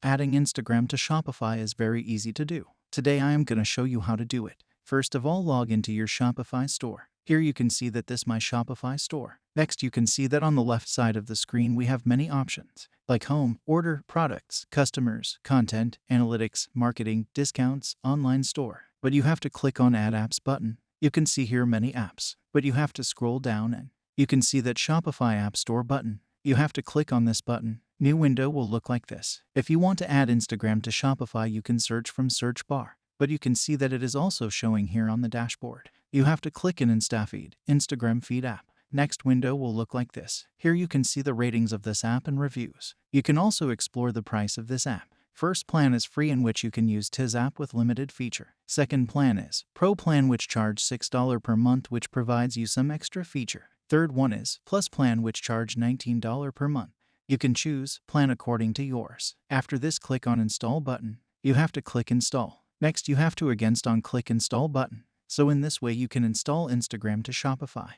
Adding Instagram to Shopify is very easy to do. Today I am going to show you how to do it. First of all, log into your Shopify store. Here you can see that this is my Shopify store. Next, you can see that on the left side of the screen we have many options, like home, order, products, customers, content, analytics, marketing, discounts, online store. But you have to click on Add Apps button. You can see here many apps, but you have to scroll down and you can see that Shopify App Store button. You have to click on this button. New window will look like this. If you want to add Instagram to Shopify, you can search from search bar, but you can see that it is also showing here on the dashboard. You have to click in InstaFeed, Instagram feed app. Next window will look like this. Here you can see the ratings of this app and reviews. You can also explore the price of this app. First plan is free, in which you can use this app with limited feature. Second plan is Pro plan, which charge $6 per month, which provides you some extra feature. Third one is Plus plan, which charge $19 per month. You can choose plan according to yours. After this, click on Install button. You have to click Install. Next, you have to again click Install button. So in this way you can install Instagram to Shopify.